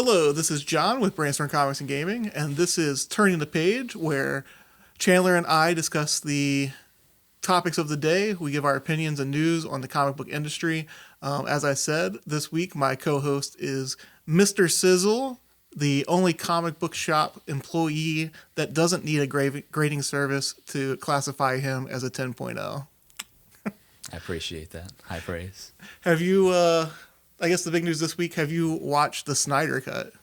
Hello, this is John with Brainstorm Comics and Gaming, and this is Turning the Page, where Chandler and I discuss the topics of the day. We give our opinions and news on the comic book industry. As I said, this week my co-host is Mr. Sizzle, the only comic book shop employee that doesn't need a grading service to classify him as a 10.0. I appreciate that. High praise. Have you, I guess the big news this week, have you watched the Snyder Cut?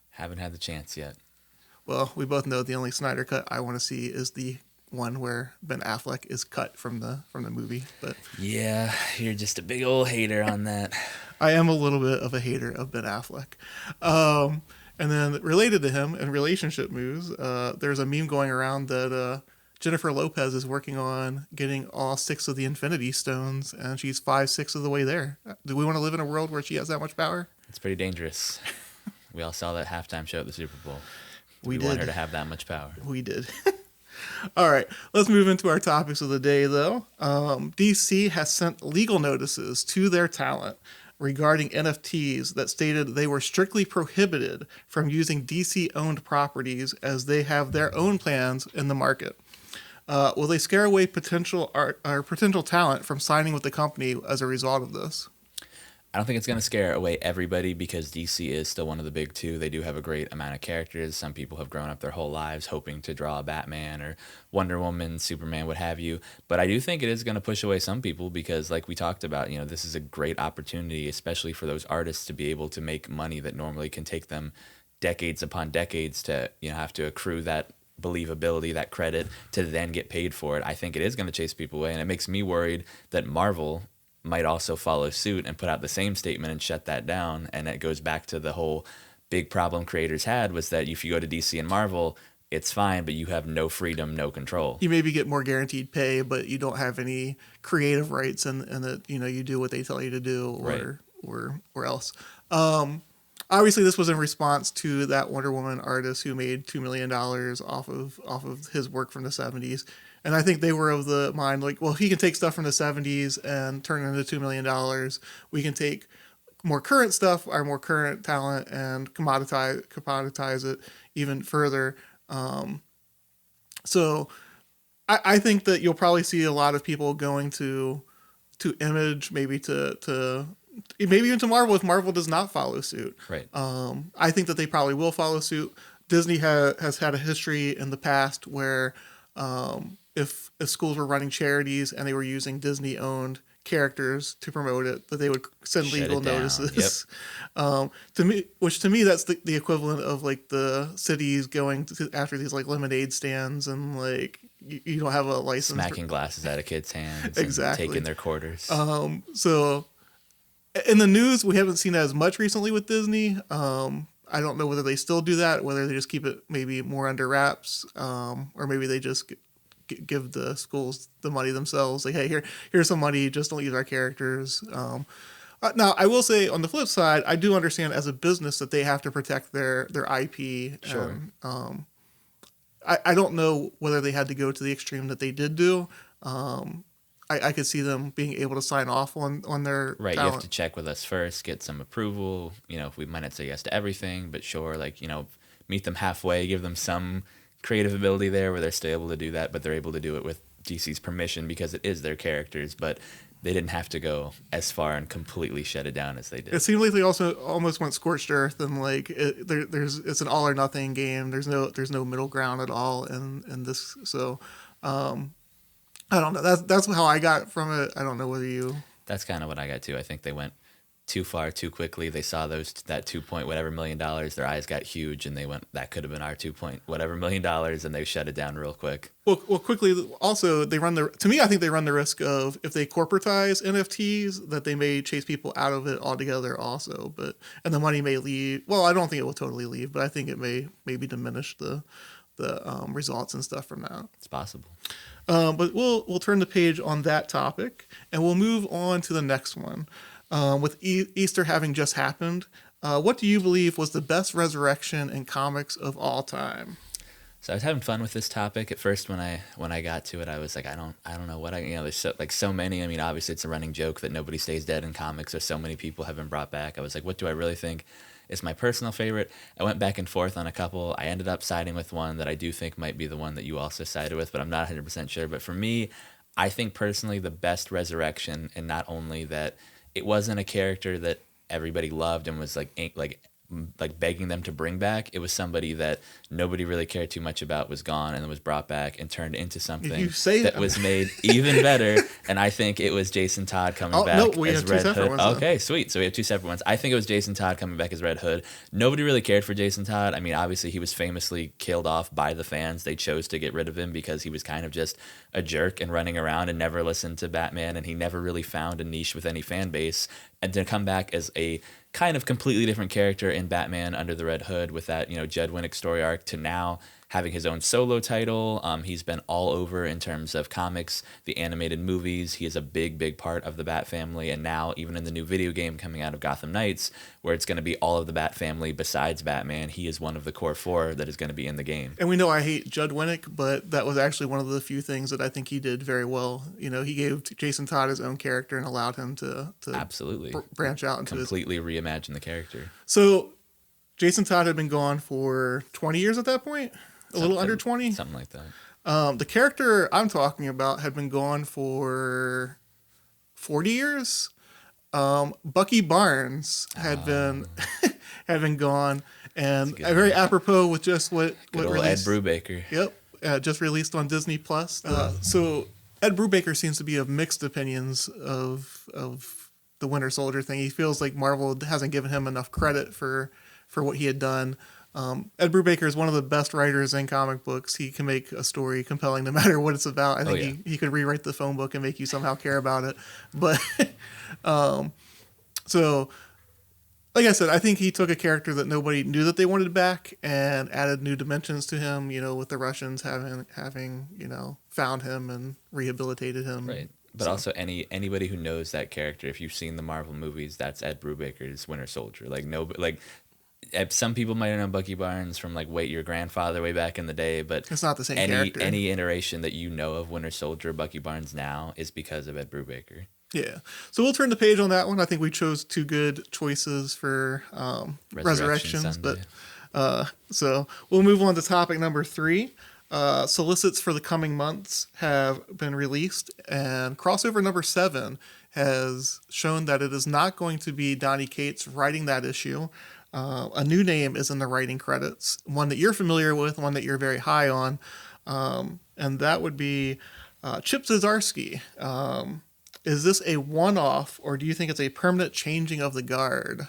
Haven't had the chance yet. Well, we both know the only Snyder Cut I want to see is the one where Ben Affleck is cut from the movie. But yeah, you're just a big old hater on that. I am a little bit of a hater of Ben Affleck. And then related to him in relationship news, there's a meme going around that Jennifer Lopez is working on getting all 6 of the Infinity Stones, and she's 5/6 of the way there. Do we want to live in a world where she has that much power? It's pretty dangerous. We all saw that halftime show at the Super Bowl. We want did. her to have that much power. We did. All right, let's move into our topics of the day, though. DC has sent legal notices to their talent regarding NFTs that stated they were strictly prohibited from using DC-owned properties as they have their own plans in the market. Will they scare away potential art or potential talent from signing with the company as a result of this? I don't think it's going to scare away everybody because DC is still one of the big two. They do have a great amount of characters. Some people have grown up their whole lives hoping to draw a Batman or Wonder Woman, Superman, what have you. But I do think it is going to push away some people because, like we talked about, this is a great opportunity, especially for those artists to be able to make money that normally can take them decades upon decades to, have to accrue that believability, that credit to then get paid for it. I think it is going to chase people away, and it makes me worried that Marvel might also follow suit and put out the same statement and shut that down. And it goes back to the whole big problem creators had was that if you go to DC and Marvel, it's fine, but you have no freedom, no control. You maybe get more guaranteed pay, but you don't have any creative rights, and that you do what they tell you to do, or else. Obviously, this was in response to that Wonder Woman artist who made $2 million off of his work from the 70s. And I think they were of the mind, like, well, he can take stuff from the 70s and turn it into $2 million. We can take more current stuff, our more current talent, and commoditize it even further. So I think that you'll probably see a lot of people going to Image, maybe maybe even to Marvel if Marvel does not follow suit. Right. I think that they probably will follow suit. Disney has had a history in the past where if schools were running charities and they were using Disney-owned characters to promote it, that they would send legal notices. Yep. To me, that's the equivalent of like the cities going after these like lemonade stands and like you don't have a license. Smacking glasses out of kids' hands. Exactly. And taking their quarters. So in the news, we haven't seen that as much recently with Disney. I don't know whether they still do that, whether they just keep it maybe more under wraps, or maybe they just give the schools the money themselves. Like, hey, here's some money. Just don't use our characters. Now, I will say on the flip side, I do understand as a business that they have to protect their IP. Sure. And, I don't know whether they had to go to the extreme that they did do. I could see them being able to sign off on their right. talent. You have to check with us first, get some approval. We might not say yes to everything, but sure, meet them halfway, give them some creative ability there where they're still able to do that, but they're able to do it with DC's permission because it is their characters. But they didn't have to go as far and completely shut it down as they did. It seemed like they also almost went scorched earth, and like it's an all or nothing game. There's no middle ground at all in this. So. I don't know. That's how I got from it. I don't know whether you. That's kind of what I got too. I think they went too far too quickly. They saw that $2 million. Their eyes got huge, and they went, that could have been our $2 million, and they shut it down real quick. Well, quickly. Also, to me, I think they run the risk of if they corporatize NFTs that they may chase people out of it altogether. Also, and the money may leave. Well, I don't think it will totally leave, but I think it may maybe diminish the results and stuff from that. It's possible. But we'll turn the page on that topic, and we'll move on to the next one. With Easter having just happened, what do you believe was the best resurrection in comics of all time? So I was having fun with this topic at first. When I got to it, I was like, I don't know what there's so many. I mean, obviously it's a running joke that nobody stays dead in comics, or so many people have been brought back. I was like, what do I really think? is my personal favorite. I went back and forth on a couple. I ended up siding with one that I do think might be the one that you also sided with, but I'm not 100% sure. But for me, I think personally the best resurrection, and not only that it wasn't a character that everybody loved and was like begging them to bring back. It was somebody that nobody really cared too much about, was gone, and then was brought back and turned into something that was made even better. And I think it was Jason Todd coming back as Red Hood. Okay, sweet. So we have two separate ones. I think it was Jason Todd coming back as Red Hood. Nobody really cared for Jason Todd. I mean, obviously he was famously killed off by the fans. They chose to get rid of him because he was kind of just a jerk and running around and never listened to Batman, and he never really found a niche with any fan base. And to come back as a kind of completely different character in Batman Under the Red Hood with that, Judd Winnick story arc, to now having his own solo title. He's been all over in terms of comics, the animated movies. He is a big, big part of the Bat family. And now even in the new video game coming out of Gotham Knights, where it's going to be all of the Bat family besides Batman, he is one of the core four that is going to be in the game. And we know I hate Judd Winnick, but that was actually one of the few things that I think he did very well. He gave Jason Todd his own character and allowed him to absolutely branch out into completely reimagine the character. So Jason Todd had been gone for 20 years at that point. A little under 20? Something like that. The character I'm talking about had been gone for 40 years. Bucky Barnes had been had been gone, and very apropos with just what released, Ed Brubaker. Yep, just released on Disney Plus. So Ed Brubaker seems to be of mixed opinions of the Winter Soldier thing. He feels like Marvel hasn't given him enough credit for what he had done. Ed Brubaker is one of the best writers in comic books. He can make a story compelling no matter what it's about. I think he could rewrite the phone book and make you somehow care about it. But so, like I said, I think he took a character that nobody knew that they wanted back and added new dimensions to him. With the Russians having found him and rehabilitated him. Right. But also anybody who knows that character, if you've seen the Marvel movies, that's Ed Brubaker's Winter Soldier. Some people might know Bucky Barnes from your grandfather way back in the day, but it's not the same character. Any iteration that you know of Winter Soldier, Bucky Barnes now, is because of Ed Brubaker. Yeah. So we'll turn the page on that one. I think we chose two good choices for Resurrections. But so we'll move on to topic number 3. Solicits for the coming months have been released, and crossover number 7 has shown that it is not going to be Donny Cates writing that issue. A new name is in the writing credits, one that you're familiar with, one that you're very high on, and that would be Chip Zdarsky. Is this a one-off, or do you think it's a permanent changing of the guard?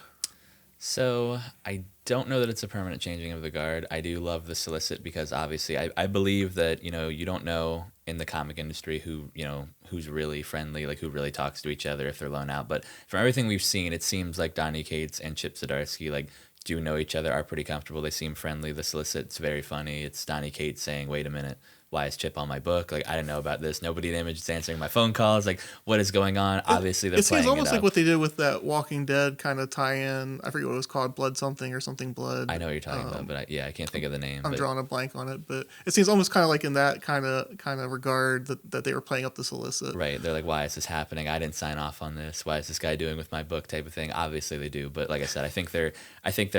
So I don't know that it's a permanent changing of the guard. I do love the solicit because obviously I believe that, you don't know in the comic industry who's really friendly, who really talks to each other if they're loaned out. But from everything we've seen, it seems like Donny Cates and Chip Zdarsky do know each other, are pretty comfortable. They seem friendly. The solicit's very funny. It's Donny Cates saying, "Wait a minute, why is Chip on my book? I didn't know about this. Nobody at Image is answering my phone calls. What is going on?" Obviously, they're playing it up. It seems almost like what they did with that Walking Dead kind of tie-in. I forget what it was called, Blood something or something Blood. I know what you're talking about, but I can't think of the name. I'm drawing a blank on it, but it seems almost kind of like in that kind of regard that they were playing up the solicit. Right. They're like, why is this happening? I didn't sign off on this. Why is this guy doing with my book type of thing? Obviously they do, but like I said, I think they're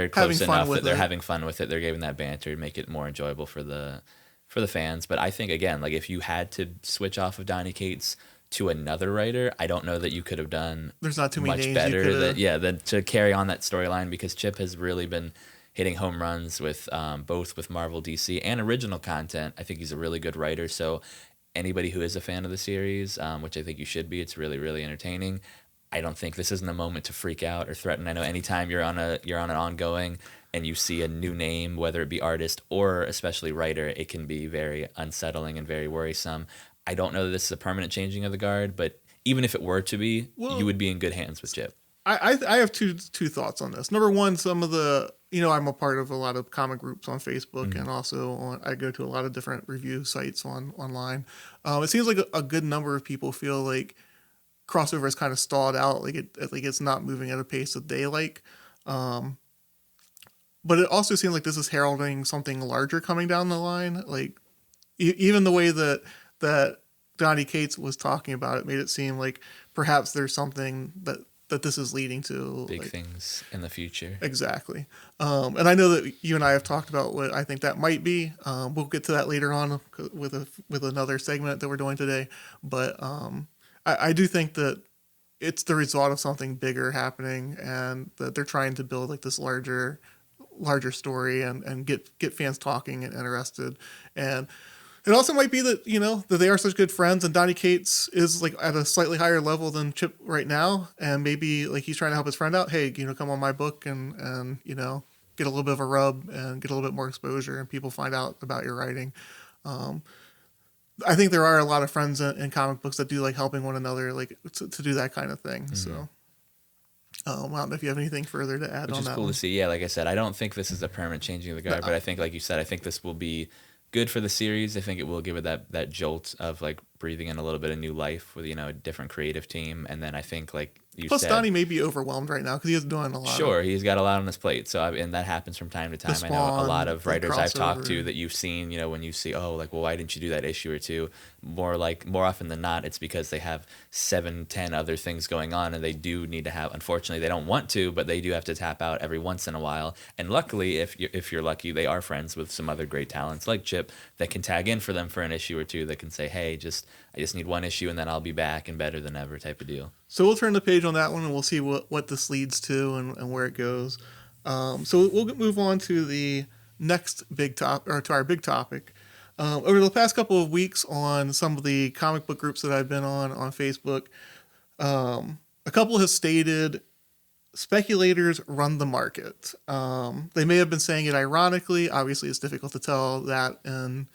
close enough that they're having fun with it. They're giving that banter to make it more enjoyable for the fans. But I think, again, if you had to switch off of Donny Cates to another writer, I don't know that you could have done There's not too many much names better than to carry on that storyline, because Chip has really been hitting home runs with both with Marvel, DC, and original content. I think he's a really good writer. So anybody who is a fan of the series, which I think you should be, it's really, really entertaining. I don't think this isn't a moment to freak out or threaten. I know anytime you're on an ongoing and you see a new name, whether it be artist or especially writer, it can be very unsettling and very worrisome. I don't know that this is a permanent changing of the guard, but even if it were to be, you would be in good hands with Chip. I have two thoughts on this. Number one, some of the, I'm a part of a lot of comic groups on Facebook, and also I go to a lot of different review sites online. It seems like a good number of people feel like crossover is kind of stalled out, like it's not moving at a pace that they like. But it also seems like this is heralding something larger coming down the line. Even the way that Donny Cates was talking about it made it seem like perhaps there's something that that this is leading to big things in the future. Exactly. And I know that you and I have talked about what I think that might be. We'll get to that later on with another segment that we're doing today. But I do think that it's the result of something bigger happening, and that they're trying to build like this larger story and get fans talking and interested. And it also might be that, that they are such good friends, and Donny Cates is like at a slightly higher level than Chip right now. And maybe like he's trying to help his friend out. Hey, come on my book and get a little bit of a rub and get a little bit more exposure, and people find out about your writing. I think there are a lot of friends in comic books that do like helping one another, like to do that kind of thing. Mm-hmm. So I don't know if you have anything further to add on that. Which is cool to see. Yeah, like I said, I don't think this is a permanent changing of the guard, but I think, like you said, I think this will be good for the series. I think it will give it that jolt of like breathing in a little bit of new life with a different creative team. And then I think, like you Plus said, Donnie may be overwhelmed right now because he is doing a lot. Sure, he's got a lot on his plate. So and that happens from time to time. I know a lot of writers I've talked to that you've seen, when you see, oh, like, well, why didn't you do that issue or two? More often than not, it's because they have 7-10 other things going on, and they do need to have. Unfortunately, they don't want to, but they do have to tap out every once in a while. And luckily, if you're lucky, they are friends with some other great talents like Chip that can tag in for them for an issue or two. That can say, hey, I just need one issue, and then I'll be back and better than ever type of deal. So we'll turn the page on that one, and we'll see what this leads to and where it goes. So we'll move on to the next to our big topic. Over the past couple of weeks on some of the comic book groups that I've been on Facebook, a couple has stated speculators run the market. They may have been saying it ironically. Obviously, it's difficult to tell that in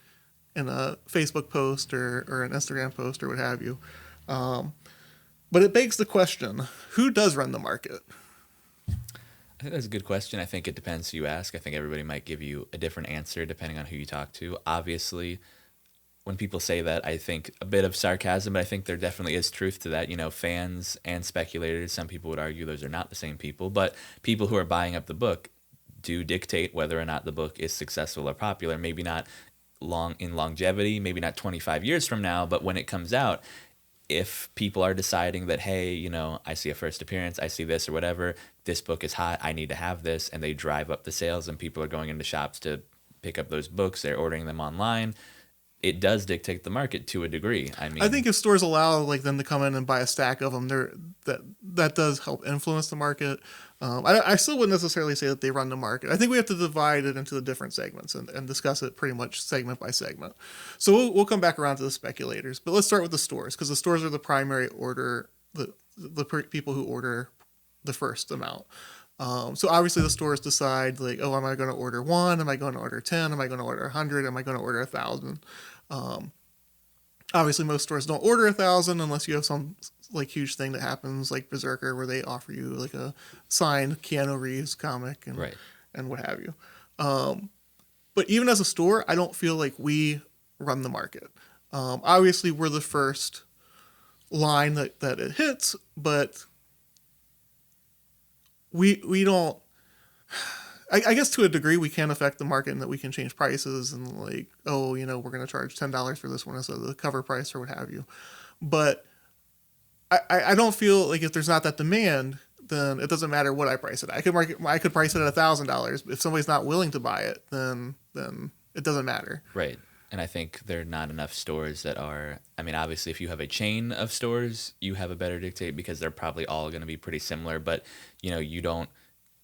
a Facebook post or an Instagram post or what have you. But it begs the question, who does run the market? I think that's a good question. I think it depends who you ask. I think everybody might give you a different answer depending on who you talk to. Obviously, when people say that, I think a bit of sarcasm, but I think there definitely is truth to that. Fans and speculators, some people would argue those are not the same people, but people who are buying up the book do dictate whether or not the book is successful or popular. Maybe not in longevity, maybe not 25 years from now, but when it comes out, if people are deciding that, hey, I see a first appearance, I see this or whatever, this book is hot, I need to have this, and they drive up the sales and people are going into shops to pick up those books, they're ordering them online, it does dictate the market to a degree. I think if stores allow them to come in and buy a stack of them, that does help influence the market. I still wouldn't necessarily say that they run the market. I think we have to divide it into the different segments and discuss it pretty much segment by segment. So we'll come back around to the speculators, but let's start with the stores, because the stores are the primary order, the people who order the first amount. So obviously the stores decide am I going to order 1? Am I going to order 10? Am I going to order 100? Am I going to order 1,000? Obviously most stores don't order 1,000 unless you have some huge thing that happens like Berserker, where they offer you a signed Keanu Reeves comic and what have you. But even as a store, I don't feel like we run the market. Obviously we're the first line that it hits, but we don't. I guess to a degree we can affect the market in that we can change prices and we're going to charge $10 for this one instead of the cover price or what have you. But I don't feel like if there's not that demand, then it doesn't matter what I price it. I could price it at $1,000. If somebody's not willing to buy it, then it doesn't matter. Right. And I think there are not enough stores that are. I mean, obviously, if you have a chain of stores, you have a better dictate because they're probably all going to be pretty similar. But you don't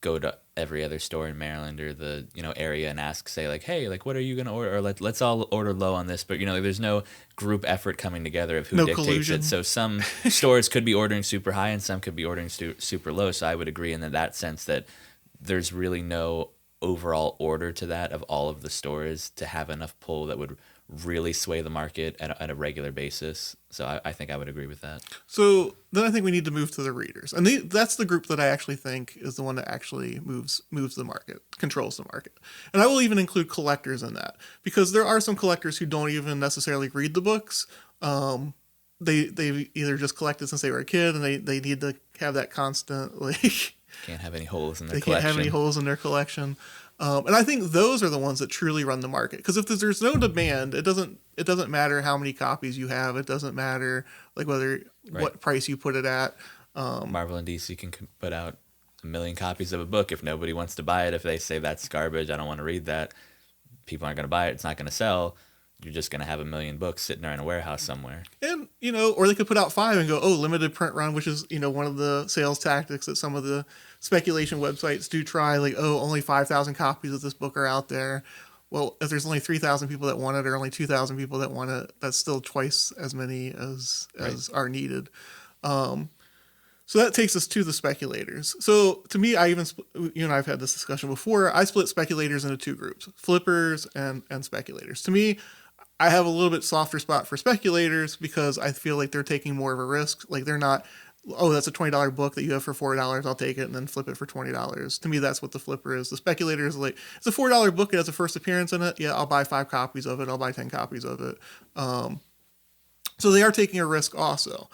go to every other store in Maryland or the area and ask, say hey, what are you gonna order? Or let's all order low on this. But there's no group effort coming together of who dictates collusion. It. So some stores could be ordering super high and some could be ordering super low. So I would agree in that sense that there's really no overall order to that of all of the stores to have enough pull that would really sway the market at a regular basis. So I think I would agree with that. So then I think we need to move to the readers. And that's the group that I actually think is the one that actually moves the market, controls the market. And I will even include collectors in that, because there are some collectors who don't even necessarily read the books. They've either just collected since they were a kid and they need to have that constant can't have any holes in their collection. They can't have any holes in their collection. And I think those are the ones that truly run the market. Because if there's no demand, it doesn't matter how many copies you have. It doesn't matter what price you put it at. Marvel and DC can put out 1,000,000 copies of a book. If nobody wants to buy it, if they say that's garbage, I don't want to read that, people aren't going to buy it. It's not going to sell. You're just going to have 1,000,000 books sitting there in a warehouse somewhere. And, or they could put out 5 and go, limited print run, which is, one of the sales tactics that some of the speculation websites do try. Like, only 5,000 copies of this book are out there. Well, if there's only 3,000 people that want it or only 2,000 people that want it, that's still twice as many as are needed. So that takes us to the speculators. So to me, you and I have had this discussion before. I split speculators into 2 groups, flippers and speculators. To me, I have a little bit softer spot for speculators because I feel like they're taking more of a risk. Like they're not, that's a $20 book that you have for $4. I'll take it and then flip it for $20. To me, that's what the flipper is. The speculator is like, it's a $4 book. It has a first appearance in it. Yeah, I'll buy 5 copies of it. I'll buy 10 copies of it. So they are taking a risk also.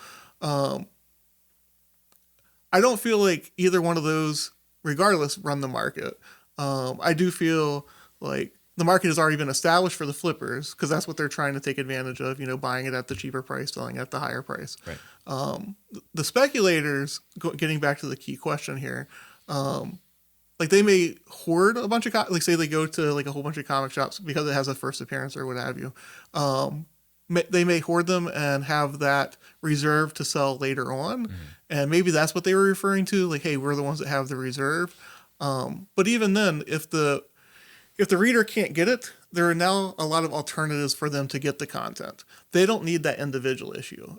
I don't feel like either one of those, regardless, run the market. I do feel like the market has already been established for the flippers because that's what they're trying to take advantage of, buying it at the cheaper price, selling it at the higher price. Right. The speculators, getting back to the key question here, like they may hoard a bunch of, like say they go to like a whole bunch of comic shops because it has a first appearance or what have you. They may hoard them and have that reserved to sell later on. Mm-hmm. And maybe that's what they were referring to. Like, hey, we're the ones that have the reserve. But even then, if the reader can't get it, there are now a lot of alternatives for them to get the content. They don't need that individual issue.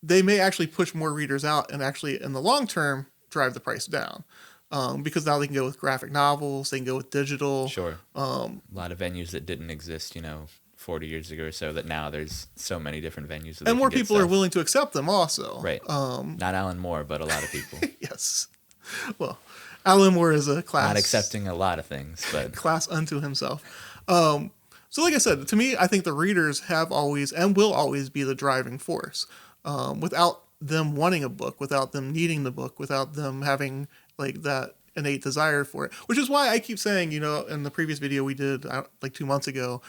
They may actually push more readers out and actually, in the long term, drive the price down. Because now they can go with graphic novels, they can go with digital. Sure. A lot of venues that didn't exist, 40 years ago or so, that now there's so many different venues. That and more people are willing to accept them also. Right. Not Alan Moore, but a lot of people. Yes. Well, Alan Moore is a class. Not accepting a lot of things, but. Class unto himself. So like I said, to me, I think the readers have always and will always be the driving force. Without them wanting a book, without them needing the book, without them having like that innate desire for it. Which is why I keep saying, in the previous video we did like 2 months ago,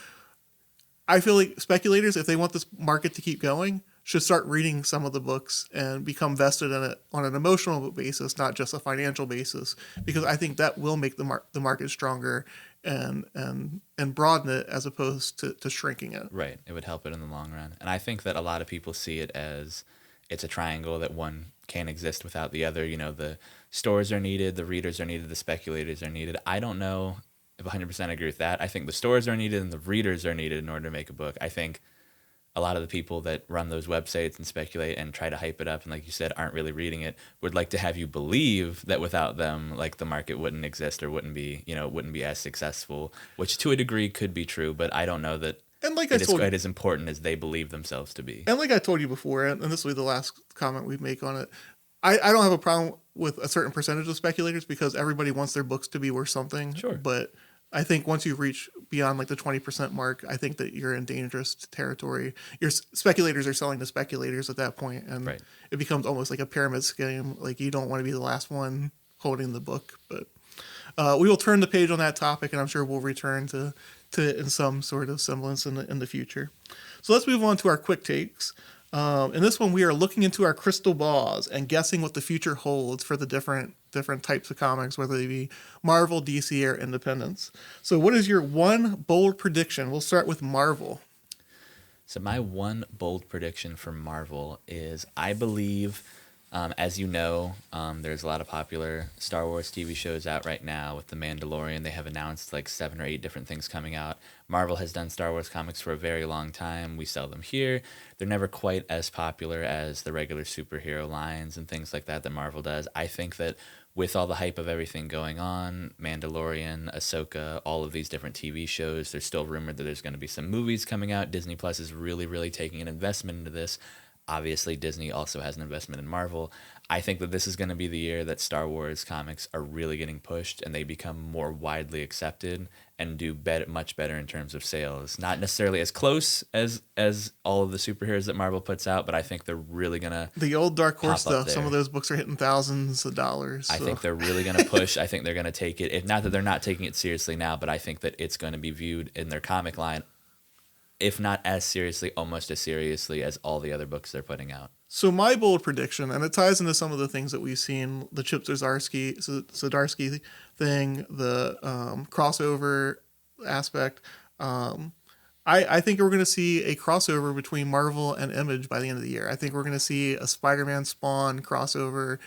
I feel like speculators, if they want this market to keep going, should start reading some of the books and become vested in it on an emotional basis, not just a financial basis, because I think that will make the market stronger and broaden it as opposed to shrinking it. Right. It would help it in the long run. And I think that a lot of people see it as it's a triangle that one can't exist without the other. The stores are needed, the readers are needed, the speculators are needed. I don't know if 100% agree with that. I think the stores are needed and the readers are needed in order to make a book. I think a lot of the people that run those websites and speculate and try to hype it up and, like you said, aren't really reading it, would like to have you believe that without them, like, the market wouldn't exist or wouldn't be as successful, which to a degree could be true, but I don't know that it's quite as important as they believe themselves to be. And like I told you before, and this will be the last comment we make on it, I don't have a problem with a certain percentage of speculators because everybody wants their books to be worth something. Sure. But I think once you reach beyond like the 20% mark, I think that you're in dangerous territory. Your speculators are selling to speculators at that point, and right. It becomes almost like a pyramid scheme. Like you don't want to be the last one holding the book. But we will turn the page on that topic, and I'm sure we'll return to it in some sort of semblance in the future. So let's move on to our quick takes. In this one, we are looking into our crystal balls and guessing what the future holds for the different types of comics, whether they be Marvel, DC, or independents. So what is your one bold prediction? We'll start with Marvel. So my one bold prediction for Marvel is I believe, as you know, there's a lot of popular Star Wars TV shows out right now with The Mandalorian. They have announced like 7 or 8 different things coming out. Marvel has done Star Wars comics for a very long time. We sell them here. They're never quite as popular as the regular superhero lines and things like that Marvel does. I think that with all the hype of everything going on, Mandalorian, Ahsoka, all of these different TV shows, there's still rumored that there's going to be some movies coming out. Disney Plus is really, really taking an investment into this. Obviously, Disney also has an investment in Marvel. I think that this is going to be the year that Star Wars comics are really getting pushed and they become more widely accepted and do much better in terms of sales. Not necessarily as close as all of the superheroes that Marvel puts out, but I think they're really going to the old Dark Horse stuff. Some of those books are hitting thousands of dollars. I think they're really going to push. I think they're going to take it. If not that they're not taking it seriously now, but I think that it's going to be viewed in their comic line, if not as seriously, almost as seriously as all the other books they're putting out. So my bold prediction, and it ties into some of the things that we've seen, the Chip Zdarsky thing, the crossover aspect. I think we're going to see a crossover between Marvel and Image by the end of the year. I think we're going to see a Spider-Man Spawn crossover.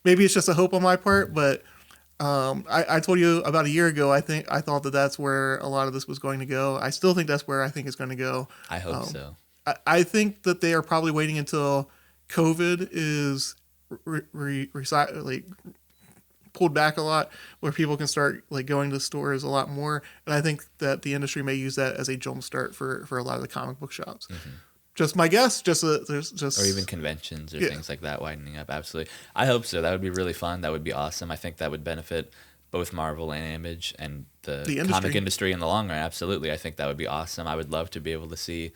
Maybe it's just a hope on my part, but I told you about a year ago, I thought that that's where a lot of this was going to go. I still think that's where I think it's going to go. I hope so. I think that they are probably waiting until COVID is like pulled back a lot, where people can start like going to stores a lot more. And I think that the industry may use that as a jump start for a lot of the comic book shops. Mm-hmm. Just my guess. Or even conventions or things like that widening up. Absolutely, I hope so. That would be really fun. That would be awesome. I think that would benefit both Marvel and Image and the comic industry in the long run. Absolutely, I think that would be awesome. I would love to be able to see,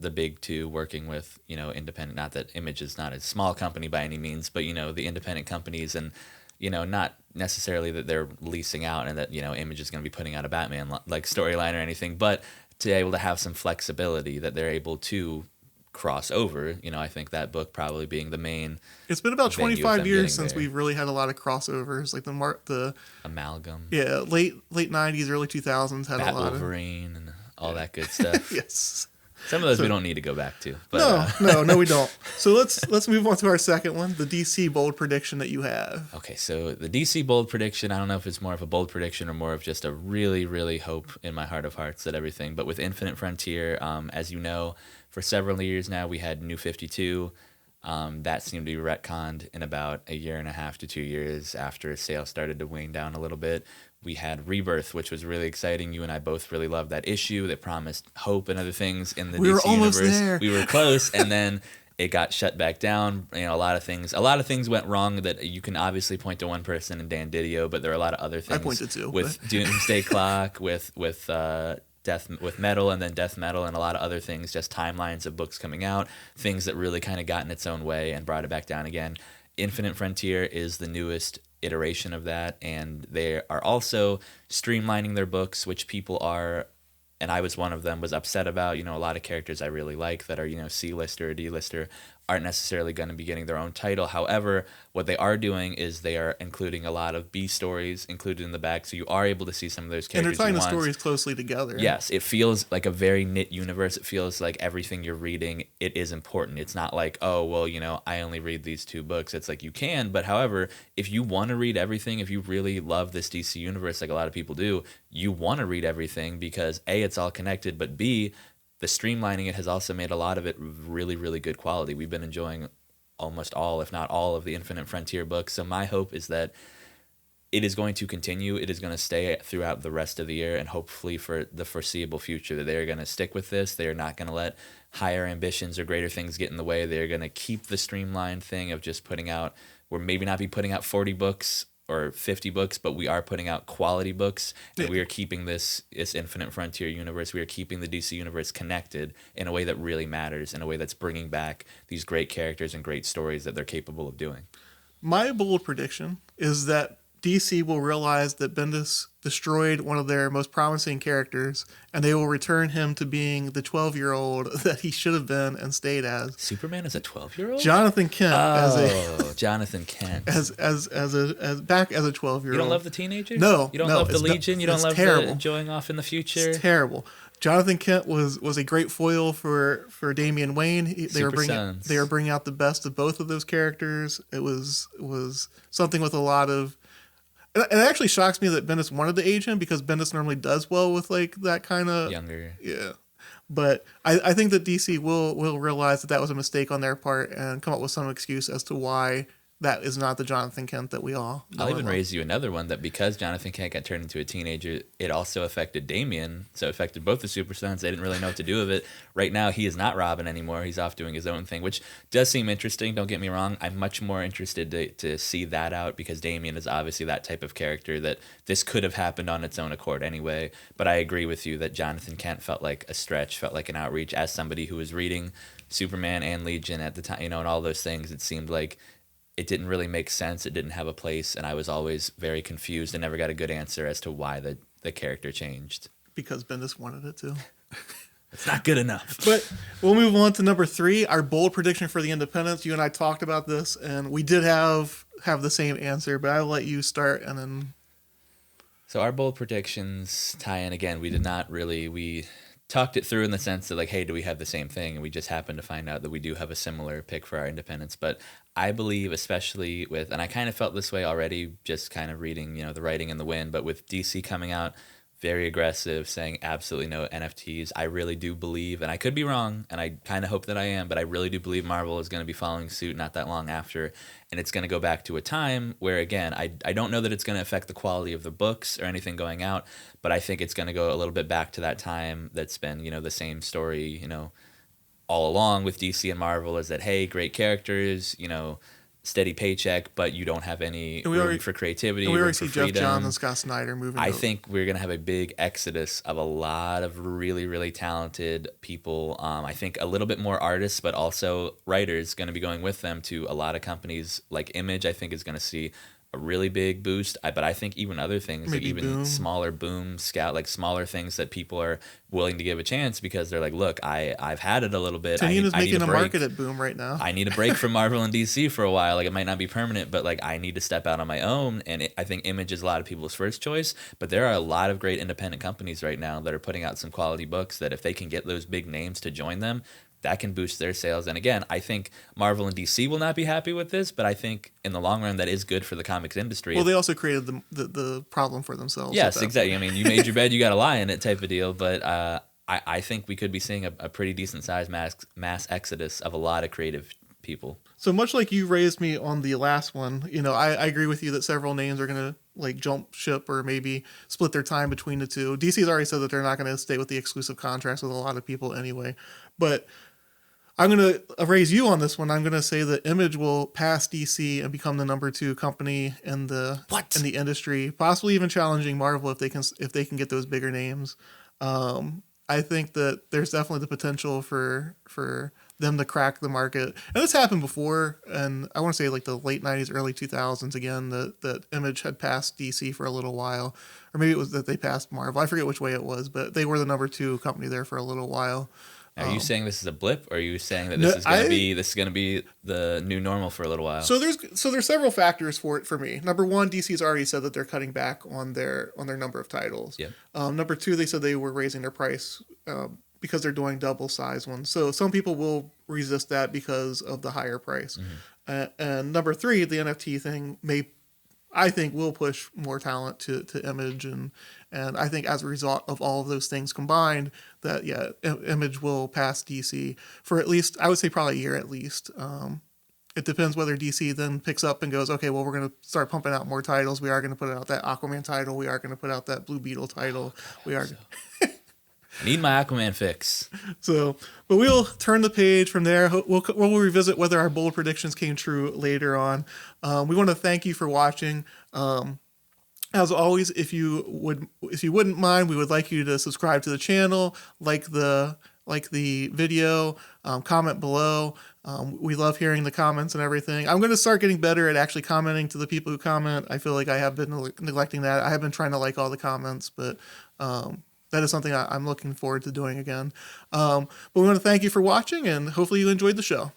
the big two working with, independent, not that Image is not a small company by any means, but, the independent companies and, not necessarily that they're leasing out and that, Image is going to be putting out a Batman like storyline or anything, but to be able to have some flexibility that they're able to cross over. I think that book probably being the main. It's been about 25 years since we've really had a lot of crossovers, like the amalgam. Yeah, late 90s, early 2000s had a lot Wolverine and all that good stuff. Yes. Some of those we don't need to go back to. But, no, we don't. So let's move on to our second one, the DC bold prediction that you have. Okay, so the DC bold prediction, I don't know if it's more of a bold prediction or more of just a really, really hope in my heart of hearts that everything. But with Infinite Frontier, as you know, for several years now, we had New 52. That seemed to be retconned in about 1.5 to 2 years after sales started to wane down a little bit. We had Rebirth, which was really exciting. You and I both really loved that issue that promised hope and other things in the DC universe. There. We were close, and then it got shut back down. A lot of things went wrong that you can obviously point to one person in Dan Didio, but there are a lot of other things. I pointed to with Doomsday Clock, with Metal, and then Death Metal, and a lot of other things. Just timelines of books coming out, things that really kind of got in its own way and brought it back down again. Infinite Frontier is the newest iteration of that, and they are also streamlining their books, which people are, and I was one of them, was upset about. A lot of characters I really like that are, C-lister or D-lister aren't necessarily going to be getting their own title. However, what they are doing is they are including a lot of B stories included in the back, so you are able to see some of those characters. And they're tying the stories closely together. Yes, it feels like a very knit universe. It feels like everything you're reading, it is important. It's not like, oh, well, I only read these 2 books. It's like you can, but however, if you want to read everything, if you really love this DC universe like a lot of people do, you want to read everything because A, it's all connected, but B, the streamlining it has also made a lot of it really, really good quality. We've been enjoying almost all, if not all, of the Infinite Frontier books. So my hope is that it is going to continue. It is going to stay throughout the rest of the year and hopefully for the foreseeable future that they're going to stick with this. They're not going to let higher ambitions or greater things get in the way. They're going to keep the streamlined thing of just putting out, we're maybe not be putting out 40 books or 50 books, but we are putting out quality books, and we are keeping this Infinite Frontier universe. We are keeping the DC universe connected in a way that really matters, in a way that's bringing back these great characters and great stories that they're capable of doing. My bold prediction is that DC will realize that Bendis destroyed one of their most promising characters, and they will return him to being the 12-year-old that he should have been and stayed as. Superman as a 12-year-old? Jonathan Kent Jonathan Kent. as back as a 12-year-old. You don't love the teenager? No. You don't love the Legion? You don't love terrible. The enjoying off in the future? It's terrible. Jonathan Kent was a great foil for Damian Wayne. They were bringing out the best of both of those characters. It was something with a lot of. It actually shocks me that Bendis wanted to age him because Bendis normally does well with like that kind of younger. Yeah, but I think that DC will realize that was a mistake on their part and come up with some excuse as to why that is not the Jonathan Kent that we all know. I'll even raise you another one that because Jonathan Kent got turned into a teenager, it also affected Damian. So it affected both the Super Sons. They didn't really know what to do with it. Right now, he is not Robin anymore. He's off doing his own thing, which does seem interesting. Don't get me wrong. I'm much more interested to see that out because Damian is obviously that type of character that this could have happened on its own accord anyway. But I agree with you that Jonathan Kent felt like a stretch, felt like an outreach. As somebody who was reading Superman and Legion at the time, and all those things, it seemed like it didn't really make sense. It didn't have a place, and I was always very confused and never got a good answer as to why the character changed. Because Bendis wanted it to. It's not good enough. But we'll move on to number 3, our bold prediction for the independents. You and I talked about this, and we did have the same answer, but I'll let you start and then. So our bold predictions tie in again. We talked it through in the sense that like, hey, do we have the same thing? And we just happened to find out that we do have a similar pick for our independents. But I believe, especially with, and I kind of felt this way already, just kind of reading, the writing in the wind, but with DC coming out very aggressive, saying absolutely no NFTs, I really do believe, and I could be wrong, and I kind of hope that I am, but I really do believe Marvel is going to be following suit not that long after, and it's going to go back to a time where, again, I don't know that it's going to affect the quality of the books or anything going out, but I think it's going to go a little bit back to that time that's been, the same story, all along with DC and Marvel, is that, hey, great characters, steady paycheck, but you don't have any room for creativity. And we room already for see freedom. Jeff Johns and Scott Snyder moving. I think we're going to have a big exodus of a lot of really, really talented people. I think a little bit more artists, but also writers going to be going with them to a lot of companies like Image. I think is going to see a really big boost. But I think even other things, maybe like even Boom. smaller Boom, Scout, like smaller things that people are willing to give a chance because they're like, look, I've had it a little bit. Tinian is making a break. market at Boom right now. I need a break from Marvel and DC for a while. Like, it might not be permanent, but like I need to step out on my own. And I think Image is a lot of people's first choice. But there are a lot of great independent companies right now that are putting out some quality books that if they can get those big names to join them, that can boost their sales. And again, I think Marvel and DC will not be happy with this, but I think in the long run that is good for the comics industry. Well, they also created the problem for themselves. Yes, exactly. I mean, you made your bed, you got to lie in it type of deal. But I think we could be seeing a pretty decent sized mass exodus of a lot of creative people. So much like you raised me on the last one, I agree with you that several names are going to like jump ship or maybe split their time between the two. DC's already said that they're not going to stay with the exclusive contracts with a lot of people anyway. But I'm going to raise you on this one. I'm going to say that Image will pass DC and become the number 2 company in the industry, possibly even challenging Marvel if they can get those bigger names. I think that there's definitely the potential for them to crack the market. And this happened before, and I want to say like the late 90s, early 2000s again, that Image had passed DC for a little while. Or maybe it was that they passed Marvel. I forget which way it was, but they were the number 2 company there for a little while. Are you saying this is a blip, or are you saying that this is going to be the new normal for a little while? So there's several factors for it for me. Number 1, DC's already said that they're cutting back on their number of titles. Yep. Number 2, they said they were raising their price because they're doing double size ones. So some people will resist that because of the higher price. Mm-hmm. And number 3, the NFT thing I think will push more talent to Image, and I think as a result of all of those things combined, that Image will pass DC for at least, I would say probably a year at least. It depends whether DC then picks up and goes, okay, well, we're going to start pumping out more titles. We are going to put out that Aquaman title. We are going to put out that Blue Beetle title. I need my Aquaman fix. So, but we'll turn the page from there. We'll revisit whether our bold predictions came true later on. We want to thank you for watching. As always, if you wouldn't mind, we would like you to subscribe to the channel, like the video, comment below. We love hearing the comments and everything. I'm going to start getting better at actually commenting to the people who comment. I feel like I have been neglecting that. I have been trying to like all the comments, but that is something I'm looking forward to doing again. But we want to thank you for watching, and hopefully you enjoyed the show.